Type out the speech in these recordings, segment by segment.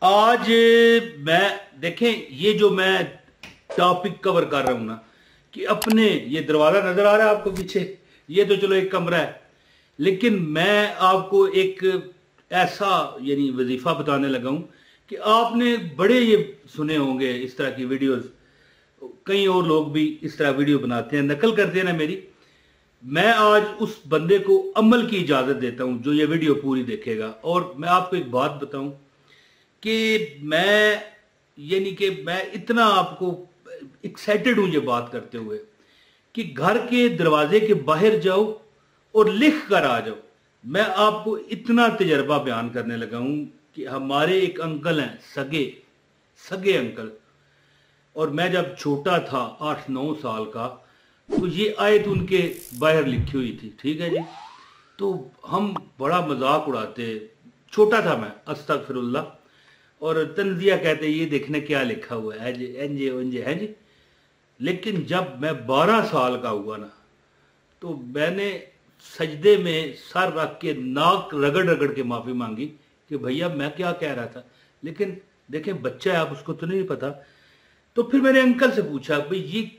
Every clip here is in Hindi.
आज मैं देखें ये जो मैं टॉपिक कवर कर रहा हूं ना कि अपने ये दरवाजा नजर आ रहा है आपको पीछे, ये तो चलो एक कमरा है, लेकिन मैं आपको एक ऐसा यानी वजीफा बताने लगा हूं कि आपने बड़े ये सुने होंगे इस तरह की वीडियोस। कई और लोग भी इस तरह वीडियो बनाते हैं, नकल करते हैं ना मेरी। मैं आज उस बंदे को अमल की इजाजत देता हूं जो ये वीडियो पूरी देखेगा। और मैं आपको एक बात बताऊं कि मैं इतना आपको एक्साइटेड हूं ये बात करते हुए कि घर के दरवाजे के बाहर जाओ और लिख कर आ जाओ। मैं आपको इतना तजर्बा बयान करने लगा हूं कि हमारे एक अंकल हैं, सगे सगे अंकल, और मैं जब छोटा था 8-9 साल का, तो ये आयत उनके बाहर लिखी हुई थी, ठीक है जी। तो हम बड़ा मजाक उड़ाते, छोटा था मैं, अस्तगफिरुल्लाह, और तंजिया कहते ये देखने क्या लिखा हुआ है जी, एंजे ओंजे है जी। लेकिन जब मैं 12 साल का हुआ ना, तो मैंने सजदे में सर रख के नाक रगड़ रगड़ के माफी मांगी कि भैया मैं क्या कह रहा था। लेकिन देखें बच्चा है, आप उसको तो नहीं पता। तो फिर मैंने अंकल से पूछा भाई ये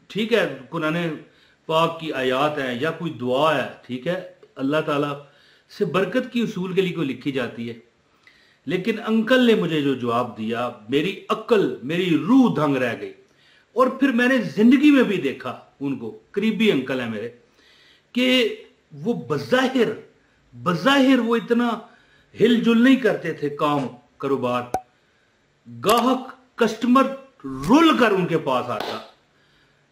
ठीक है, कुरान पाक की आयात है या कोई दुआ है, ठीक है, अल्लाह ताला से बरकत की उसूल के लिए कोई लिखी जाती है। लेकिन अंकल ने मुझे जो जवाब दिया, मेरी अक्ल, मेरी रूह दंग रह गई। और फिर मैंने जिंदगी में भी देखा उनको, करीबी अंकल है मेरे, कि वो बज़ाहिर वो इतना हिलजुल नहीं करते थे काम कारोबार। गाहक कस्टमर रुल कर उनके पास आता,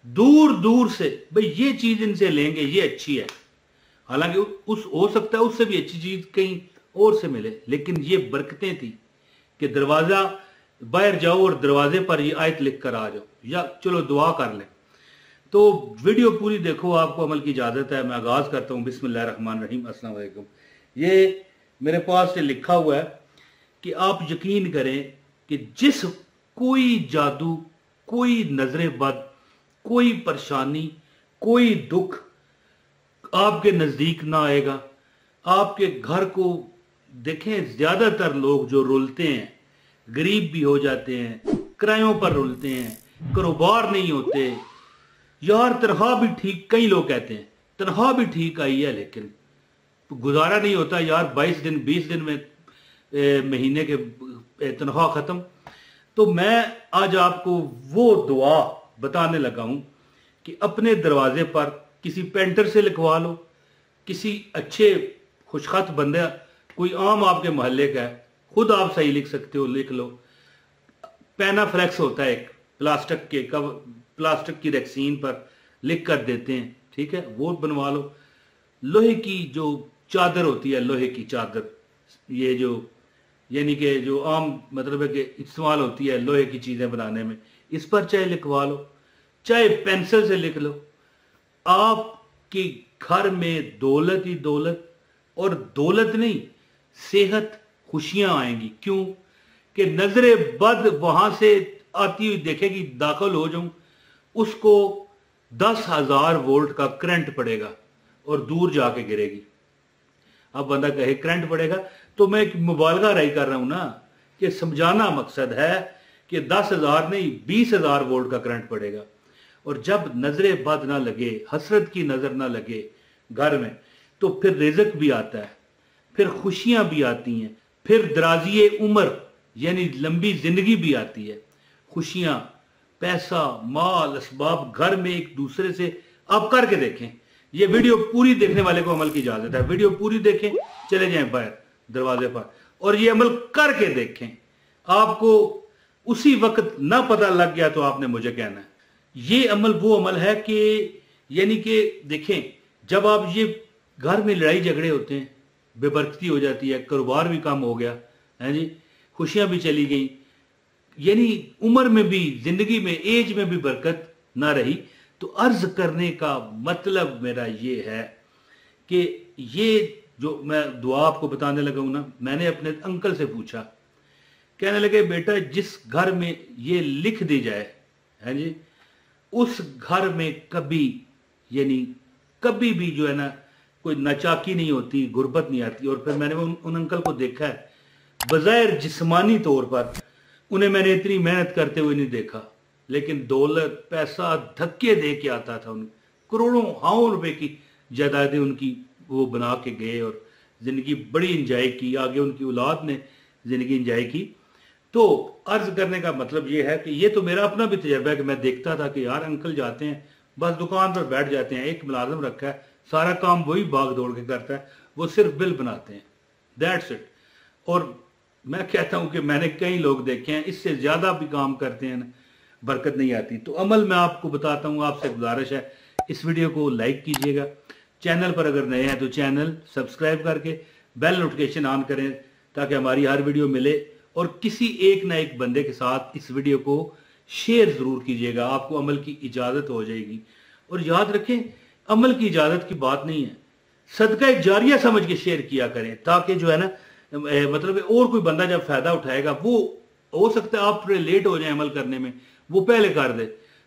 दूर दूर से, भाई ये चीज इनसे लेंगे, ये अच्छी है। हालांकि उस हो सकता है उससे भी अच्छी चीज कहीं और से मिले, लेकिन ये बरकतें थी कि दरवाजा बाहर जाओ और दरवाजे पर ये आयत लिख कर आ जाओ, या चलो दुआ कर लें। तो वीडियो पूरी देखो, आपको अमल की इजाजत है। मैं आगाज करता हूँ, बिस्मिल्लाहिर्रहमानिर्रहीम, अस्सलाम वालेकुम। ये मेरे पास से लिखा हुआ है कि आप यकीन करें कि जिस कोई जादू, कोई नजरे बद, कोई परेशानी, कोई दुख आपके नजदीक ना आएगा। आपके घर को देखें, ज्यादातर लोग जो रुलते हैं, गरीब भी हो जाते हैं, किरायों पर रुलते हैं, कारोबार नहीं होते, यार तनख्वाह भी ठीक, कई लोग कहते हैं तनख्वाह भी ठीक आई है लेकिन गुजारा नहीं होता यार, 22 दिन 20 दिन में महीने के तनख्वाह खत्म। तो मैं आज आपको वो दुआ बताने लगा हूं कि अपने दरवाजे पर किसी पेंटर से लिखवा लो, किसी अच्छे खुशखत बंदे, कोई आम आपके मोहल्ले का है, खुद आप सही लिख सकते हो, लिख लो। पेनाफ्लेक्स होता है एक, प्लास्टिक की रैक्सीन पर लिख कर देते हैं, ठीक है, वो बनवा लो। लोहे की जो चादर होती है, लोहे की चादर, ये जो यानी कि जो आम मतलब है कि इस्तेमाल होती है लोहे की चीजें बनाने में, इस पर चाहे लिखवा लो, चाहे पेंसिल से लिख लो। आपके घर में दौलत ही दौलत, और दौलत नहीं, सेहत, खुशियां आएंगी। क्यों कि नजरे बद वहां से आती हुई देखेगी, दाखिल हो जाऊं, उसको 10,000 वोल्ट का करंट पड़ेगा और दूर जाके गिरेगी। अब बंदा कहे करंट पड़ेगा, तो मैं एक मुबालगा राय कर रहा हूं ना, कि समझाना मकसद है कि 10,000 नहीं 20,000 वोल्ट का करंट पड़ेगा। और जब नजरे बद ना लगे, हसरत की नजर ना लगे घर में, तो फिर रिज़्क भी आता है, फिर खुशियां भी आती हैं, फिर दराजी उम्र यानी लंबी जिंदगी भी आती है। खुशियां, पैसा, माल, असबाब घर में एक दूसरे से, आप करके देखें। ये वीडियो पूरी देखने वाले को अमल की इजाजत है, वीडियो पूरी देखें, चले जाएं बाहर दरवाजे पर और ये अमल करके देखें। आपको उसी वक्त ना पता लग गया तो आपने मुझे कहना है। ये अमल वो अमल है कि यानी कि देखें, जब आप ये घर में लड़ाई झगड़े होते हैं, बेबरकती हो जाती है, कारोबार भी कम हो गया है जी, खुशियां भी चली गई, यानी उम्र में भी, जिंदगी में, एज में भी बरकत ना रही, तो अर्ज करने का मतलब मेरा ये है कि ये जो मैं दुआ आपको बताने लगा हूं ना, मैंने अपने अंकल से पूछा, कहने लगे बेटा जिस घर में ये लिख दी जाए है जी, उस घर में कभी यानी कभी भी जो है ना कोई नाचाकी नहीं होती, गुर्बत नहीं आती। और फिर मैंने उन अंकल को देखा है, बज़ाहिर जिस्मानी तौर पर उन्हें मैंने इतनी मेहनत करते हुए नहीं देखा, लेकिन दौलत पैसा धक्के दे के आता था। उन करोड़ों हाओं रुपए की जायदादें उनकी वो बना के गए और ज़िंदगी बड़ी इंजॉय की। आगे उनकी औलाद ने ज़िंदगी इंजॉय की। तो अर्ज करने का मतलब ये है कि ये तो मेरा अपना भी तजर्बा है कि मैं देखता था कि यार अंकल जाते हैं, बस दुकान पर बैठ जाते हैं, एक मुलाजिम रखा है, सारा काम वही भाग दौड़ के करता है, वो सिर्फ बिल बनाते हैं, दैट्स इट। और मैं कहता हूं कि मैंने कई लोग देखे हैं इससे ज्यादा भी काम करते हैं ना, बरकत नहीं आती। तो अमल मैं आपको बताता हूं, आपसे गुजारिश है इस वीडियो को लाइक कीजिएगा, चैनल पर अगर नए हैं तो चैनल सब्सक्राइब करके बेल नोटिफिकेशन ऑन करें ताकि हमारी हर वीडियो मिले, और किसी एक ना एक बंदे के साथ इस वीडियो को शेयर जरूर कीजिएगा, आपको अमल की इजाजत हो जाएगी। और याद रखें, अमल की इजाजत की बात नहीं है, सदका जारिया समझ के शेयर किया करें, ताकि जो है ना मतलब और कोई बंदा जब फायदा उठाएगा, वो हो सकता है आप लेट हो जाए अमल करने में, वो पहले कर दे,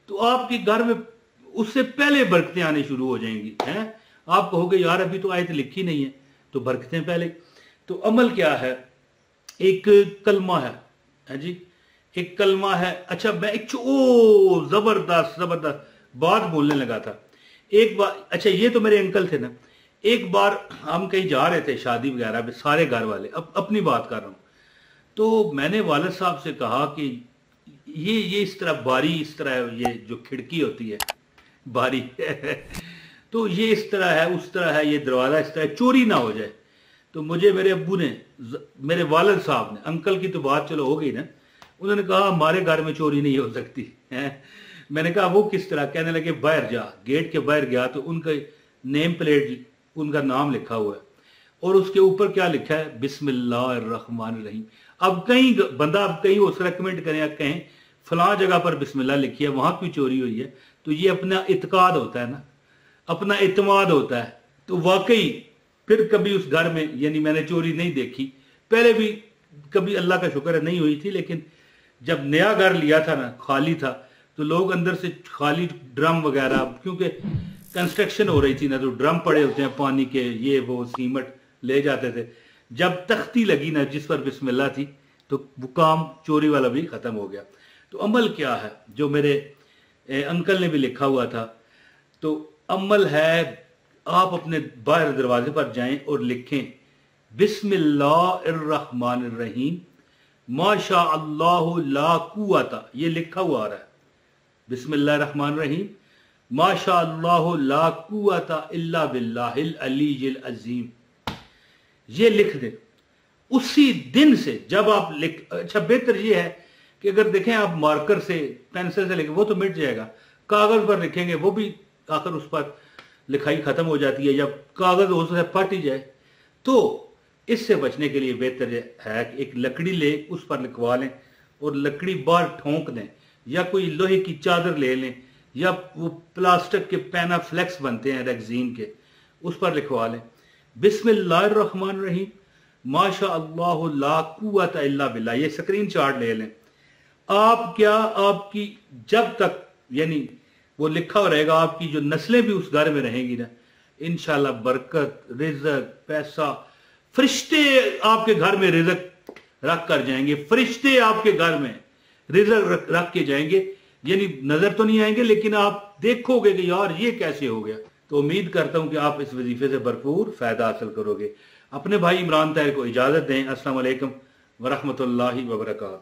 तो आपके घर में उससे पहले बरकतें आने शुरू हो जाएंगी। हैं, आप कहोगे यार अभी तो आयत लिखी नहीं है, तो बरकतें पहले। तो अमल क्या है? एक कलमा है जी, एक कलमा है। अच्छा, मैं एक ओ जबरदस्त जबरदस्त बात बोलने लगा था एक बार। अच्छा, ये तो मेरे अंकल थे ना, एक बार हम कहीं जा रहे थे शादी वगैरह में, सारे घर वाले, अपनी बात कर रहा हूं, तो मैंने वालिद साहब से कहा कि ये इस तरह बारी, इस तरह ये जो खिड़की होती है बारी तो ये इस तरह है, उस तरह है, ये दरवाजा इस तरह, चोरी ना हो जाए। तो मुझे मेरे अब्बू ने, मेरे वालिद साहब ने, अंकल की तो बात चलो हो गई ना, उन्होंने कहा हमारे घर में चोरी नहीं हो सकती है। मैंने कहा वो किस तरह? कहने लगे बाहर जा। गेट के बाहर गया तो उनका नेम प्लेट, उनका नाम लिखा हुआ है और उसके ऊपर क्या लिखा है? बिस्मिल्लाहिर्रहमानिर्रहीम। अब कहीं बंदा, अब कहीं उस रेकमेंड करें या कहें फलां जगह पर बिस्मिल्लाह लिखी है, वहां क्यों चोरी हुई है? तो ये अपना इत्काद होता है ना, अपना इत्माद होता है। तो वाकई फिर कभी उस घर में, यानी मैंने चोरी नहीं देखी, पहले भी कभी अल्लाह का शुक्र है नहीं हुई थी, लेकिन जब नया घर लिया था ना, खाली था, तो लोग अंदर से खाली ड्रम वगैरह, क्योंकि कंस्ट्रक्शन हो रही थी ना, तो ड्रम पड़े होते हैं पानी के, ये वो सीमेंट ले जाते थे। जब तख्ती लगी ना जिस पर बिस्मिल्लाह थी, तो वो काम चोरी वाला भी खत्म हो गया। तो अमल क्या है जो मेरे अंकल ने भी लिखा हुआ था? तो अमल है, आप अपने बाहर दरवाजे पर जाएं और लिखें बिस्मिल्लाहिर्रहमानिर्रहीम माशा अल्लाह ला कुव्वता, ये लिखा हुआ आ रहा है, बिस्मिल्लाहिर्रहमानिर्रहीम माशा अल्लाह ला कुव्वता इल्ला बिल्लाहिल अलीय्यिल अज़ीम। ये लिख दे उसी दिन से जब आप लिख। अच्छा, बेहतर ये है कि अगर देखें आप मार्कर से, पेंसिल से लिखें, वो तो मिट जाएगा, कागज पर लिखेंगे वो भी आखिर उस पर लिखाई खत्म हो जाती है, जब कागज हो सकता है फट ही जाए। तो इससे बचने के लिए बेहतर है कि एक लकड़ी ले, उस पर लिखवा लें और लकड़ी बाहर ठोंक दें, या कोई लोहे की चादर ले लें, या वो प्लास्टिक के पैनाफ्लेक्स बनते हैं रेक्जीन के, उस पर लिखवा लें बिस्मिल्लाहिर्रहमानिर्रहीम माशा अल्लाह ला कुव्वता इल्ला बिल्लाह। ये स्क्रीन शॉट ले लें। आप क्या, आपकी जब तक यानी वो लिखा हो रहेगा, आपकी जो नस्लें भी उस घर में रहेंगी ना, इंशाल्लाह बरकत, रिज़्क, पैसा, फरिश्ते आपके घर में रिज़्क रख कर जाएंगे, फरिश्ते आपके घर में रिज़्क रख के जाएंगे। यानी नजर तो नहीं आएंगे, लेकिन आप देखोगे कि यार ये कैसे हो गया। तो उम्मीद करता हूं कि आप इस वजीफे से भरपूर फायदा हासिल करोगे। अपने भाई इमरान ताहिर को इजाजत दें। अस्सलाम वालेकुम वरहमतुल्लाहि वबरकातुहू।